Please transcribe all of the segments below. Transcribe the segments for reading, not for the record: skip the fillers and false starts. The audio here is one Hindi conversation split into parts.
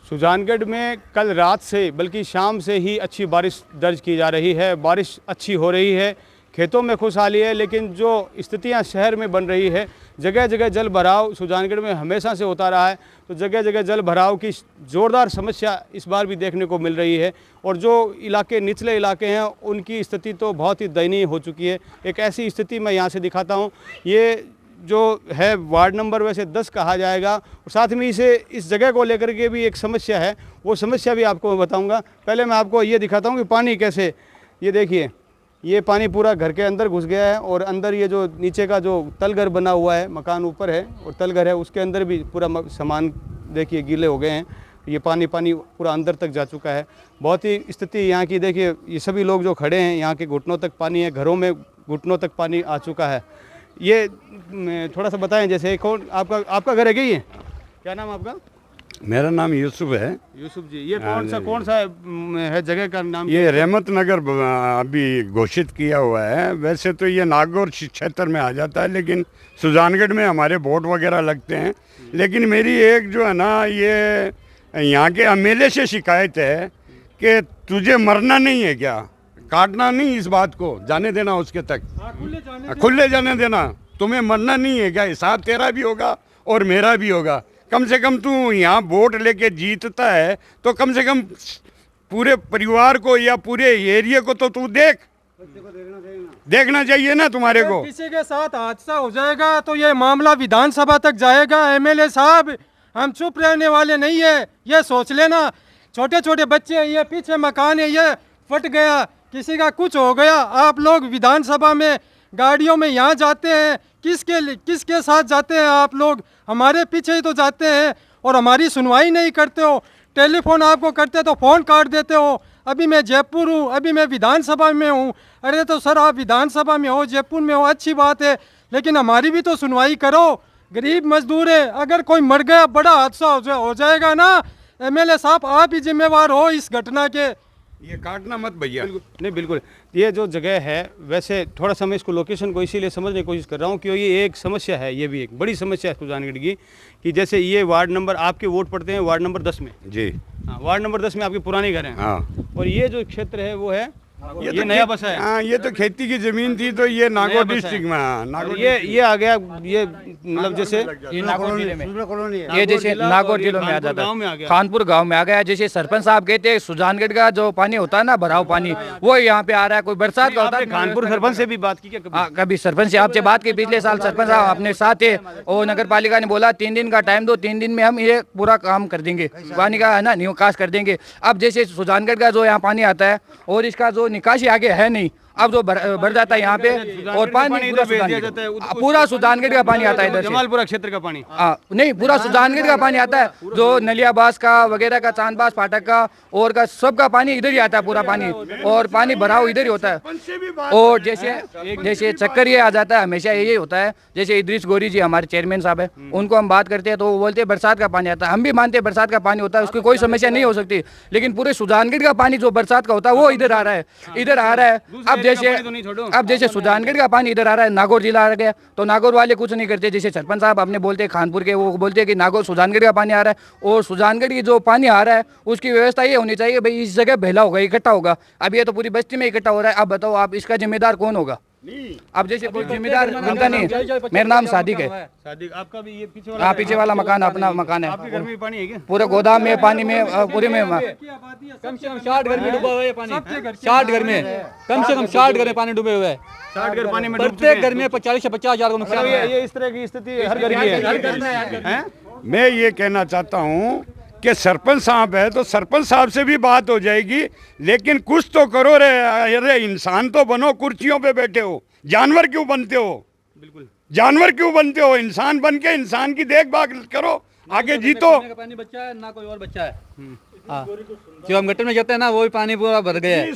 सुजानगढ़ में कल रात से बल्कि शाम से ही अच्छी बारिश दर्ज की जा रही है। बारिश अच्छी हो रही है, खेतों में खुशहाली है, लेकिन जो स्थितियां शहर में बन रही है, जगह जगह जल भराव सुजानगढ़ में हमेशा से होता रहा है, तो जगह जगह जल भराव की ज़ोरदार समस्या इस बार भी देखने को मिल रही है। और जो इलाके निचले इलाके हैं उनकी स्थिति तो बहुत ही दयनीय हो चुकी है। एक ऐसी स्थिति मैं यहाँ से दिखाता हूँ। ये जो है वार्ड नंबर वैसे 10 कहा जाएगा, और साथ में इसे इस जगह को लेकर के भी एक समस्या है, वो समस्या भी आपको मैं बताऊंगा। पहले मैं आपको ये दिखाता हूँ कि पानी कैसे, ये देखिए ये पानी पूरा घर के अंदर घुस गया है, और अंदर ये जो नीचे का जो तलघर बना हुआ है, मकान ऊपर है और तलघर है, उसके अंदर भी पूरा सामान देखिए गीले हो गए हैं। ये पानी पूरा अंदर तक जा चुका है। बहुत ही स्थिति यहाँ की देखिए, ये सभी लोग जो खड़े हैं यहाँ के घुटनों तक पानी है, घरों में घुटनों तक पानी आ चुका है। ये थोड़ा सा बताएं, जैसे कौन आपका घर है क्या? ये क्या नाम आपका? मेरा नाम यूसुफ है। यूसुफ जी, ये कौन सा है जगह का नाम? ये रहमत नगर अभी घोषित किया हुआ है। वैसे तो ये नागौर क्षेत्र में आ जाता है, लेकिन सुजानगढ़ में हमारे बोट वगैरह लगते हैं। लेकिन मेरी एक जो है ना, ये यहाँ के एमएलए से शिकायत है कि तुझे मरना नहीं है क्या, काटना नहीं, इस बात को जाने देना उसके तक, खुले जाने देना। तुम्हें मरना नहीं है क्या, हिसाब तेरा भी होगा और मेरा भी होगा। कम से कम तू यहाँ वोट लेके जीतता है तो कम से कम पूरे परिवार को या पूरे एरिया को तो तू देखना चाहिए ना तुम्हारे को। किसी के साथ हादसा हो जाएगा तो ये मामला विधानसभा तक जाएगा। एमएलए साहब, हम चुप रहने वाले नहीं है, ये सोच लेना। छोटे छोटे बच्चे हैं, ये पीछे मकान है, ये फट गया, किसी का कुछ हो गया। आप लोग विधानसभा में गाड़ियों में यहाँ जाते हैं, किसके साथ जाते हैं आप लोग? हमारे पीछे ही तो जाते हैं और हमारी सुनवाई नहीं करते हो। टेलीफोन आपको करते तो फ़ोन काट देते हो। अभी मैं जयपुर हूँ, अभी मैं विधानसभा में हूँ। अरे तो सर, आप विधानसभा में हो, जयपुर में हो, अच्छी बात है, लेकिन हमारी भी तो सुनवाई करो। गरीब मजदूर है, अगर कोई मर गया, बड़ा हादसा हो जाएगा ना। एमएलए साहब, आप ही जिम्मेवार हो इस घटना के। ये काटना मत भैया। नहीं, बिल्कुल। ये जो जगह है, वैसे थोड़ा सा मैं इसको लोकेशन को इसीलिए समझने की कोशिश कर रहा हूँ कि ये एक समस्या है, ये भी एक बड़ी समस्या है सुजानगढ़ की, कि जैसे ये वार्ड नंबर आपके वोट पड़ते हैं वार्ड नंबर 10 में। जी हाँ, वार्ड नंबर 10 में आपके पुराने घर हैं। हाँ। और ये जो क्षेत्र है वो है, ये तो नया बसा है। हाँ, ये तो खेती की जमीन थी, तो ये नागौर डिस्ट्रिक्ट में। हाँ, नागौर ये आ गया, ये मतलब जैसे ये नागौर जिले में, ये जैसे नागौर जिले में आ जाता है, खानपुर गांव में आ गया। जैसे सरपंच साहब कहते हैं सुजानगढ़ का जो पानी होता है ना, भराव पानी, वो यहाँ पे आ रहा है। कोई बरसात का होता है। खानपुर सरपंच से भी बात की क्या? कभी सरपंच से आपसे बात की, पिछले साल सरपंच साहब अपने साथ थे और नगर पालिका ने बोला 3 दिन का टाइम दो, 3 दिन में हम ये पूरा काम कर देंगे, पानी का है ना निकास कर देंगे। अब जैसे सुजानगढ़ का जो यहाँ पानी आता है और इसका जो निकासी आगे है नहीं, अब जो भर जाता है यहाँ पे, और पानी पूरा सुजानगढ़ का पानी आता है इधर से, जमालपुरा क्षेत्र का पानी। नहीं, पूरा सुजानगढ़ का पानी आता है, जो नलियाबास का वगैरह का, चांदबास फाटक का और का सबका पानी इधर ही आता है, पूरा पानी, और पानी भराव इधर ही होता है। और जैसे चक्कर ये आ जाता है, हमेशा यही होता है। जैसे इद्रिस गोरी जी हमारे चेयरमैन साहब है, उनको हम बात करते हैं तो वो बोलते हैं बरसात का पानी आता है। हम भी मानते हैं बरसात का पानी होता है, उसकी कोई समस्या नहीं हो सकती, लेकिन पूरे सुजानगढ़ का पानी जो बरसात का होता है वो इधर आ रहा है, इधर आ रहा है। अब जैसे सुजानगढ़ का पानी इधर आ रहा है, नागौर जिला आ गया, तो नागौर वाले कुछ नहीं करते। जैसे सरपंच साहब अपने बोलते हैं खानपुर के, वो बोलते हैं कि नागौर सुजानगढ़ का पानी आ रहा है, और सुजानगढ़ की जो पानी आ रहा है उसकी व्यवस्था ये होनी चाहिए भाई, इस जगह बहला होगा, इकट्ठा होगा। अब ये तो पूरी बस्ती में इकट्ठा हो रहा है। अब बताओ आप, इसका जिम्मेदार कौन होगा? अब जैसे कोई जिम्मेदार बनता नहीं। मेरा नाम सादिक है। सादिक, आपका भी ये पीछे वाला? पीछे वाला मकान अपना मकान है। आपके घर में पानी है क्या? पूरे गोदाम में पानी में, पूरे में कम से कम 60 घर में डूबा हुआ है पानी। 60 घर में कम से कम 60 घर में पानी डूबे हुए हैं। 60 घर पानी में, प्रत्येक घर में 40 से 50 हजार का नुकसान है। ये इस तरह की स्थिति हर घर की है। मैं ये कहना चाहता हूँ कि सरपंच साहब है तो सरपंच साहब से भी बात हो जाएगी, लेकिन कुछ तो करो रे। अरे इंसान तो बनो, कुर्सियों पे बैठे हो, जानवर क्यों बनते हो? बिल्कुल, जानवर क्यों बनते हो? इंसान बन के इंसान की देखभाल करो, आगे जीतो। पानी बच्चा है ना, कोई और बच्चा है। जो हम गटर में जाते हैं ना, वो भी पानी पूरा भर गया है।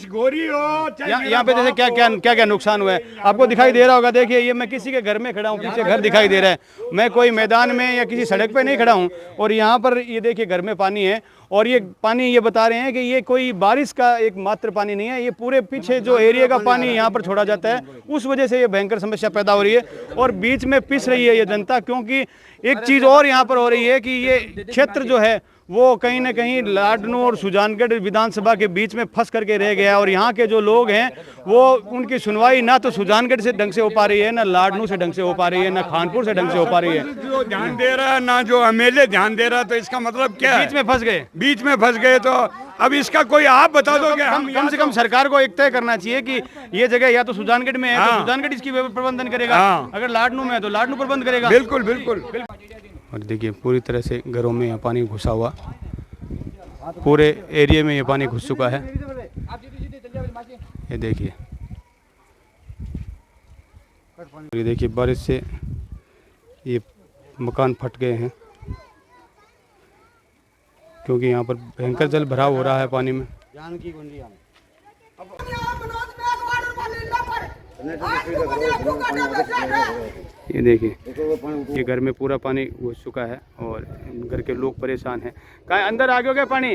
यहाँ पे जैसे क्या क्या नुकसान हुआ है आपको दिखाई दे रहा होगा। देखिए, ये मैं किसी के घर में खड़ा हूँ, पीछे घर दिखाई दे रहा है। मैं कोई मैदान में या किसी सड़क पे नहीं खड़ा हूँ, और यहाँ पर ये देखिए घर में पानी है, और ये पानी ये बता रहे हैं कि ये कोई बारिश का एक मात्र पानी नहीं है, ये पूरे पीछे जो एरिया का पानी यहाँ पर छोड़ा जाता है, उस वजह से ये भयंकर समस्या पैदा हो रही है। और बीच में पिस रही है ये जनता, क्योंकि एक चीज़ और यहाँ पर हो रही है कि ये क्षेत्र जो है वो कहीं ना कहीं लाडनू और सुजानगढ़ विधानसभा के बीच में फंस करके रह गया। और यहाँ के जो लोग हैं वो उनकी सुनवाई ना तो सुजानगढ़ से ढंग से हो पा रही है, ना लाडनू से ढंग से हो पा रही है, ना खानपुर से ढंग से हो पा रही है। जो ध्यान दे रहा है ना जो एमएलए ध्यान दे रहा, तो इसका मतलब क्या है? बीच में फंस गए। बीच में फंस गए। तो अब इसका कोई आप बता दो कि हम कम से कम सरकार को एक तय करना चाहिए कि ये जगह या तो सुजानगढ़ में है तो सुजानगढ़ इसकी प्रबंधन करेगा, अगर लाडनू में है तो लाडनू प्रबंध करेगा। बिल्कुल बिल्कुल। और देखिए पूरी तरह से घरों में यहाँ पानी घुसा हुआ, पूरे एरिया में ये पानी घुस चुका है। ये देखिए, ये देखिए बारिश से ये मकान फट गए हैं क्योंकि यहाँ पर भयंकर जल भराव हो रहा है पानी में। ये देखिए, ये घर में पूरा पानी घुस चुका है और घर के लोग परेशान हैं। कहाँ अंदर आ गया पानी?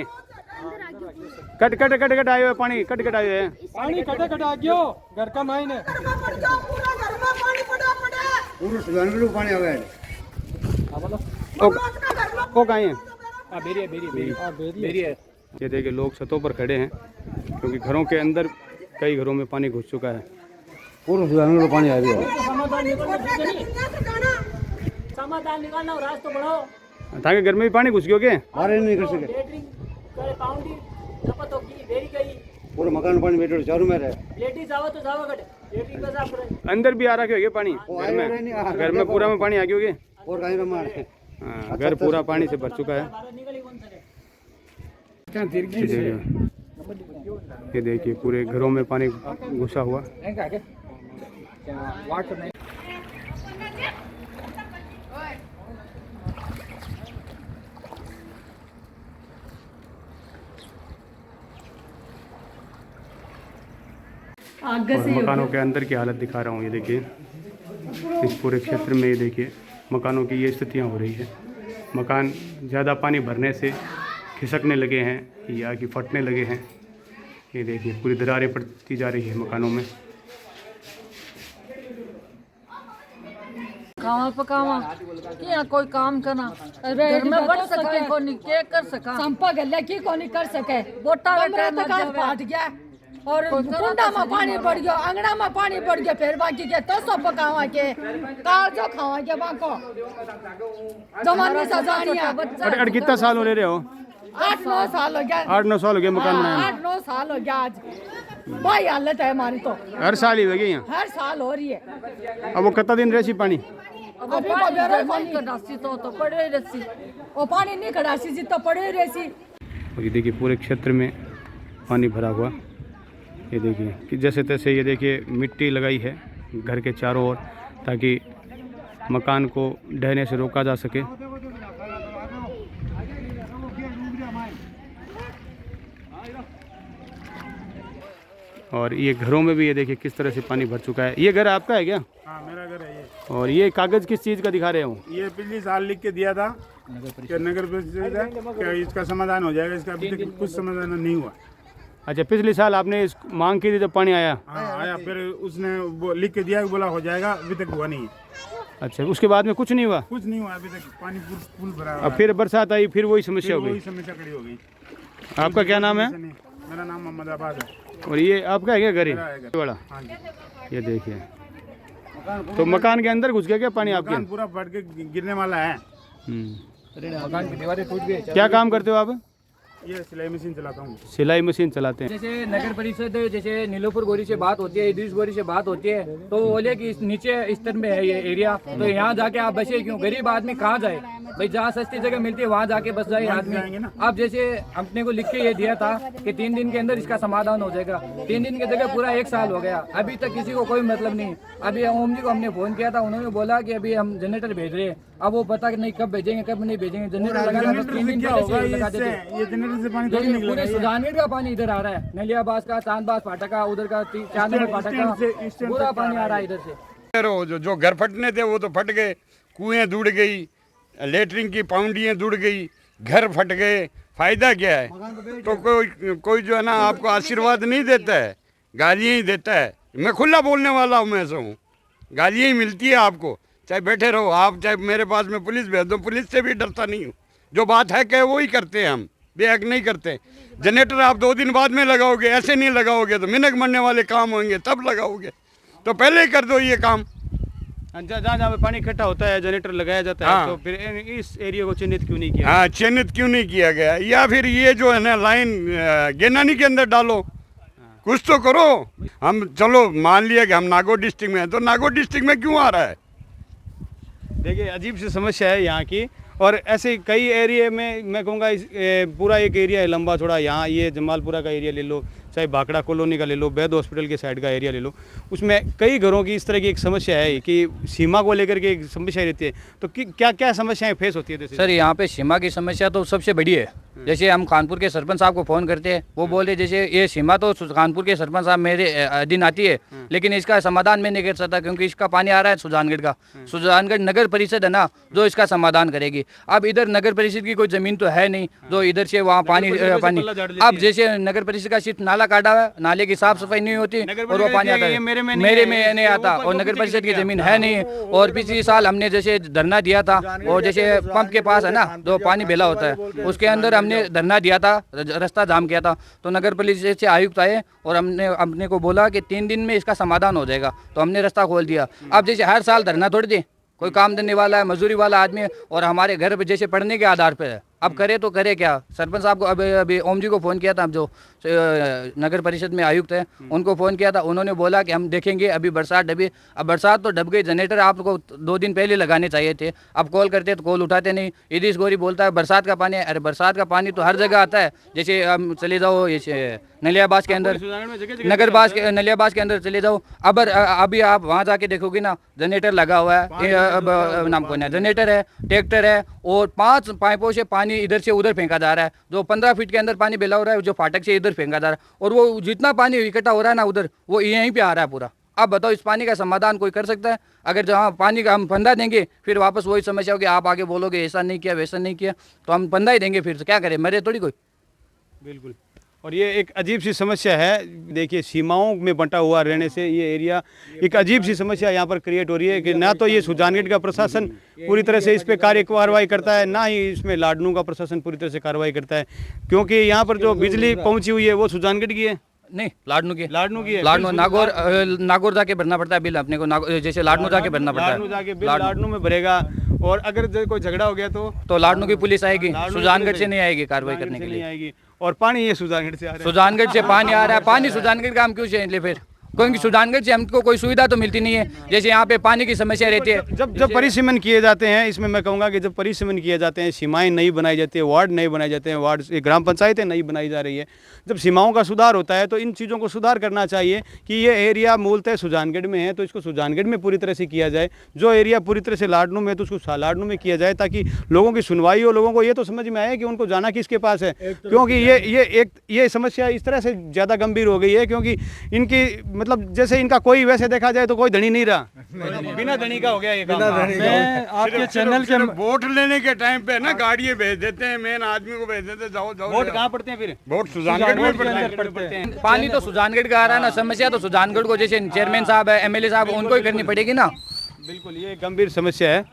कट कट कट कट आयो है पानी, कट कट आयो है पानी, कटे कट आ गयो घर का मायने पूरा सुजानगढ़ पानी आ गया। वो कहाँ है? बेरी है। ये देखिए लोग छतों पर खड़े हैं क्योंकि घरों के अंदर कई घरों में पानी घुस चुका है। पूरा सुजानगढ़ पानी आ गया। समाधान निकालना और रास्ता बढ़ाओ। ताकि घर में भी पानी घुस गयो के बाहर नहीं कर सके। पूरा मकान पानी बैठो चारों में रहे। लेडीज आओ तो जाओ गट अंदर भी आ रहा है पानी घर में पूरा में पानी आ गया और कहीं में मारे। घर पूरा पानी से भर चुका है। ये देखिए पूरे घरों में पानी घुसा हुआ। और मकानों के अंदर की हालत दिखा रहा हूँ। ये देखिए इस पूरे क्षेत्र में, ये देखिए मकानों की ये स्थितियाँ हो रही है। मकान ज़्यादा पानी भरने से खिसकने लगे हैं या कि फटने लगे हैं। ये देखिए पूरी दरारें पड़ती जा रही है मकानों में। खावा पकावा क्या कोई काम करना घर में बढ़ सके कोनी के कर सका संपा गल्ला की कोनी कर सके बोटा तक फाट गया और कुंडा में पानी बढ़ गया, अंगना में पानी बढ़ गया, फिर बाकी के तो सब पकावा के काल जो खावा के बाको जमाने से जानिया बच्चा। और कितना साल हो रहे हो? 8-9 साल हो गया। 8-9 साल हो गए मकान बनाए? 8-9 साल हो गया। आज भाई हालत है हमारी तो हर साल ही हो गई यहाँ? हर साल हो रही है। अब वो कितना दिन रहती पानी? अभी पानी कड़ासी तो पड़े ही रहती, वो पानी नहीं कड़ासी जी तो पड़े ही रहती। और ये देखिए पूरे क्षेत्र में पानी भरा हुआ। ये देखिए कि जैसे तैसे ये देखिए मिट्टी लगाई है घर के चारों ओर ताकि मकान को ढहने से रोका जा सके। और ये घरों में भी ये देखिए किस तरह से पानी भर चुका है। ये घर आपका है क्या? हाँ मेरा घर है ये। और ये कागज किस चीज़ का दिखा रहे हो? ये पिछले साल लिख के दिया था कि नगर परिषद है कि इसका समाधान हो जाएगा, इसका अभी तक कुछ समाधान नहीं हुआ। अच्छा, पिछले साल आपने इस मांग की थी जब पानी आया? हाँ आया, फिर उसने वो लिख के दिया, बोला हो जाएगा, अभी तक हुआ नहीं है। अच्छा, उसके बाद में कुछ नहीं हुआ? कुछ नहीं हुआ अभी तक, पानी फुल भरा हुआ अब है। फिर बरसात आई, फिर वही समस्या हो वही गई। समस्या खड़ी हो गई। आपका क्या नाम है? मेरा नाम मोहम्मद आबाद है। और ये आपका है क्या घर मेरा है घर। बड़ा? हाँ जी। ये देखिए तो मकान के अंदर घुस गया क्या पानी आपके? मकान पूरा फट के गिरने वाला है। मकान की दीवारें टूट गई। क्या काम करते हो आप? ये सिलाई मशीन चलाता हूँ। सिलाई मशीन चलाते हैं। जैसे नगर परिषद, जैसे नीलोपुर गोरी से बात होती है, इद्रिस गोरी से बात होती है, तो वो बोले कि इस नीचे स्तर में है ये एरिया, तो यहाँ जाके आप बसे क्यों? गरीब आदमी कहाँ जाए भाई? जहाँ सस्ती जगह मिलती है वहाँ जाके बस जाए आदमी। अब जैसे अपने को लिख के ये दिया था कि 3 दिन के अंदर इसका समाधान हो जाएगा, 3 दिन की जगह पूरा 1 साल हो गया, अभी तक किसी को कोई मतलब नहीं। अभी ओम जी को हमने फोन किया था, उन्होंने बोला कि अभी हम जनरेटर भेज रहे हैं। अब वो पता नहीं कब भेजेंगे कब नहीं भेजेंगे। जनरेटर लगाना तो 3 दिन पहले लगा देते। ये जनरेटर से पानी थोड़ी निकलेगा। पूरे सुजानगढ़ का पानी इधर आ रहा है, नलियाबाज का, चांदबाज फाटक का, उधर का 4 नंबर फाटक का, पूरा पानी आ रहा है इधर से। जो घर फटने थे वो तो फट गए, कुएं जुड़ गई, लेटरिन की पाउंडियाँ जुड़ गई, घर फट गए, फायदा क्या है? तो कोई जो है ना आपको आशीर्वाद नहीं देता है, गालियाँ ही देता है। मैं खुला बोलने वाला हूँ, मैं ऐसा हूँ, गालियाँ ही मिलती है आपको, चाहे बैठे रहो आप, चाहे मेरे पास में पुलिस भेज दो, पुलिस से भी डरता नहीं हूँ। जो बात है कहे वो ही करते हैं, हम बेहक नहीं करते। जनरेटर आप 2 दिन बाद में लगाओगे, ऐसे नहीं लगाओगे तो मिनक मरने वाले काम होंगे तब लगाओगे, तो पहले ही कर दो ये काम। जहाँ जहाँ पे पानी इकट्ठा होता है जनरेटर लगाया जाता है, हाँ। तो फिर इस एरिया को चिन्हित क्यों नहीं किया? हाँ, चिन्हित क्यों नहीं किया गया? या फिर ये जो है ना लाइन गेनानी के अंदर डालो, कुछ तो करो। हम चलो मान लिया कि हम नागौर डिस्ट्रिक्ट में हैं, तो नागौर डिस्ट्रिक्ट में क्यों आ रहा है? देखिए अजीब सी समस्या है यहाँ की, और ऐसे कई एरिया में मैं कहूँगा पूरा एक एरिया है लंबा थोड़ा, यहाँ ये जमालपुरा का एरिया ले लो, चाहे भाखड़ा कॉलोनी का ले लो, बैद हॉस्पिटल के साइड का एरिया ले लो, उसमें कई घरों की इस तरह की एक समस्या है कि सीमा को लेकर के एक समस्या रहती है। तो क्या क्या समस्याएं फेस होती है? जैसे सर यहाँ पे सीमा की समस्या तो सबसे बड़ी है। जैसे हम कानपुर के सरपंच साहब को फ़ोन करते हैं, वो बोल रहे जैसे ये सीमा तो कानपुर के सरपंच साहब मेरे अधीन आती है, लेकिन इसका समाधान मैं नहीं कर सकता क्योंकि इसका पानी आ रहा है सुजानगढ़ का। सुजानगढ़ नगर परिषद है ना जो इसका समाधान करेगी। अब इधर नगर परिषद की कोई ज़मीन तो है नहीं जो इधर से वहाँ पानी अब जैसे नगर परिषद का सिर्फ नाला काटा हुआ है, नाले की साफ सफाई नहीं होती और वो पानी आता है मेरे में नहीं आता, और नगर परिषद की ज़मीन है नहीं। और पिछले साल हमने जैसे धरना दिया था, और जैसे पंप के पास है ना जो पानी बेला होता है, उसके अंदर हमने धरना दिया था, रास्ता जाम किया था, तो नगर परिषद से आयुक्त आए और हमने अपने को बोला कि 3 दिन में इसका समाधान हो जाएगा, तो हमने रास्ता खोल दिया। अब जैसे हर साल धरना थोड़ी दे, कोई काम देने वाला है, मजदूरी वाला आदमी है, और हमारे घर पे जैसे पढ़ने के आधार पर है, अब करे तो करे क्या? सरपंच साहब को अभी ओम जी को फ़ोन किया था, अब जो नगर परिषद में आयुक्त है उनको फ़ोन किया था, उन्होंने बोला कि हम देखेंगे, अभी बरसात डबी। अब बरसात तो डब गई, जनरेटर आपको 2 दिन पहले लगाने चाहिए थे, अब कॉल करते तो कॉल उठाते नहीं। इदिस गोरी बोलता है बरसात का पानी है, अरे बरसात का पानी तो हर जगह आता है। जैसे हम चले जाओ ये नलियाबाज के अंदर, नगरबाज के नलियाबाज के अंदर चले जाओ, अब अभी आप वहाँ जाके देखोगे ना जनरेटर लगा हुआ है, अब नाम कौन है, जनरेटर है, ट्रैक्टर है, और 5 पाइपों से पानी इधर से उधर फेंका जा रहा है, जो 15 फीट के अंदर पानी बेला हो रहा है, जो फाटक से इधर फेंका जा रहा है, और वो जितना पानी इकट्ठा हो रहा है ना उधर, वो यहीं पे आ रहा है पूरा। अब बताओ इस पानी का समाधान कोई कर सकता है? अगर जहाँ पानी का हम फंदा देंगे फिर वापस वही समस्या होगी, आप आगे बोलोगे ऐसा नहीं किया वैसा नहीं किया, तो हम फंदा ही देंगे, फिर क्या करें, मरे थोड़ी कोई। बिल्कुल, और ये एक अजीब सी समस्या है। देखिए सीमाओं में बंटा हुआ रहने से ये एरिया एक अजीब सी समस्या यहाँ पर क्रिएट हो रही है कि ना तो ये सुजानगढ़ का प्रशासन पूरी तरह से इस पे कार्रवाई करता है, ना ही इसमें लाडनू का प्रशासन पूरी तरह से कार्रवाई करता है, क्योंकि यहाँ पर जो बिजली पहुँची हुई है वो सुजानगढ़ की है, नहीं लाडनू की है। लाडनू नागौर जाके भरना पड़ता है बिल अपने को, जैसे लाडनू जाके भरना पड़ता है, लाडनू जाके बिल लाडनू में भरेगा, और अगर कोई झगड़ा हो गया तो लाडनू की पुलिस आएगी, सुजानगढ़ से नहीं आएगी कार्रवाई करने के लिए आएगी। और पानी ये सुजानगढ़ से आ रहा है, सुजानगढ़ से पानी आ रहा है, पानी सुजानगढ़ का हम क्यों चाहिए फिर? क्योंकि सुजानगढ़ से हमको कोई सुविधा तो मिलती नहीं है, जैसे यहाँ पे पानी की समस्या रहती है। जब परिसीमन किए जाते हैं, इसमें मैं कहूँगा कि जब परिसीमन किए जाते हैं, सीमाएं नहीं बनाई जाती है, वार्ड नहीं बनाए जाते हैं, वार्ड ग्राम पंचायतें नहीं बनाई जा रही है, जब सीमाओं का सुधार होता है तो इन चीज़ों को सुधार करना चाहिए कि ये एरिया मूलतः सुजानगढ़ में है तो इसको सुजानगढ़ में पूरी तरह से किया जाए, जो एरिया पूरी तरह से लाडनू में है तो उसको लाडनू में किया जाए, ताकि लोगों की सुनवाई हो, लोगों को ये तो समझ में आए कि उनको जाना किसके पास है। क्योंकि ये समस्या इस तरह से ज़्यादा गंभीर हो गई है क्योंकि इनकी मतलब जैसे इनका कोई वैसे देखा जाए तो कोई धनी नहीं रहा, बिना धनी का हो गया ये काम। मैं आपके चैनल के वोट लेने के टाइम पे ना गाड़ियाँ भेज देते हैं, मेन आदमी को भेज देते हैं, जाओ जाओ। वोट कहाँ पड़ते हैं फिर? वोट सुजानगढ़ में पड़ते हैं। पानी तो सुजानगढ़ का आ रहा है ना, समस्या तो सुजानगढ़ को जैसे चेयरमैन साहब है, MLA साहब, उनको ही करनी पड़ेगी ना। बिल्कुल, ये गंभीर समस्या है।